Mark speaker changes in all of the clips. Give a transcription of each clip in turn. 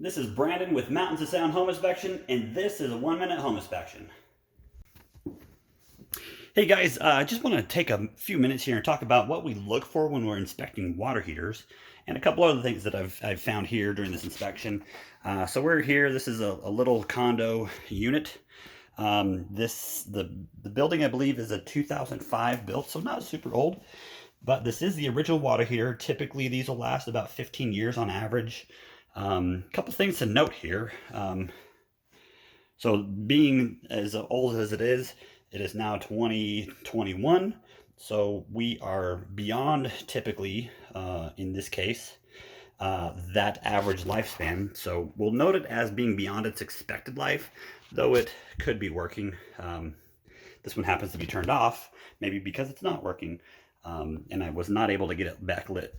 Speaker 1: This is Brandon with Mountains of Sound Home Inspection, and this is a 1-minute home inspection. Hey guys, I just want to take a few minutes here and talk about what we look for when we're inspecting water heaters, and a couple other things that I've found here during this inspection. So we're here. This is a little condo unit. The building, I believe, is a 2005 built, so not super old. But this is the original water heater. Typically, these will last about 15 years on average. Couple things to note here. So being as old as it is now 2021. So we are beyond typically, in this case, that average lifespan. So we'll note it as being beyond its expected life, though it could be working. This one happens to be turned off, maybe because it's not working. And I was not able to get it backlit.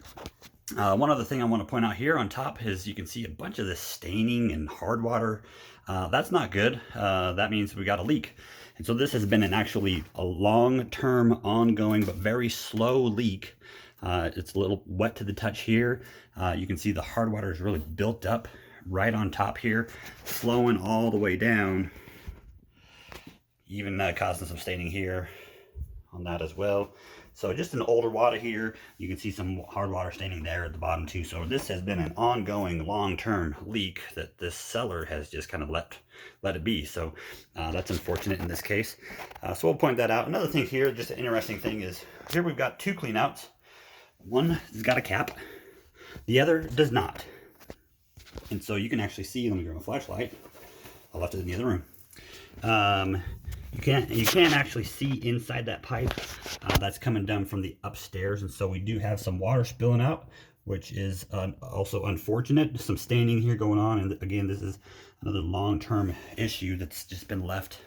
Speaker 1: One other thing I want to point out here on top is you can see a bunch of this staining and hard water. That's not good. That means we got a leak. And so this has been actually a long-term, ongoing, but very slow leak. It's a little wet to the touch here. You can see the hard water is really built up right on top here, flowing all the way down, even causing some staining here on that as well. So just an older water heater. You can see some hard water staining there at the bottom too. So this has been an ongoing long-term leak that this seller has just kind of let it be. So that's unfortunate in this case. So we'll point that out. Another thing here, just an interesting thing, is here we've got two cleanouts. One has got a cap, the other does not. And so you can actually see, let me grab a flashlight. I left it in the other room. You can't actually see inside that pipe. That's coming down from the upstairs, and so we do have some water spilling out, which is also unfortunate. Some staining here going on, and again, this is another long-term issue that's just been left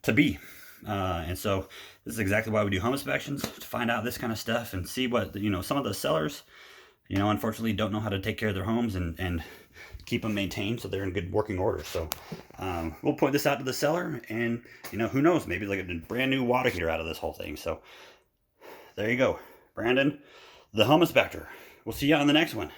Speaker 1: to be. And so this is exactly why we do home inspections, to find out this kind of stuff and see what, some of the sellers, unfortunately don't know how to take care of their homes and keep them maintained so they're in good working order. So we'll point this out to the seller, and who knows, maybe like a brand new water heater out of this whole thing. So there you go, Brandon, the home inspector. We'll see you on the next one.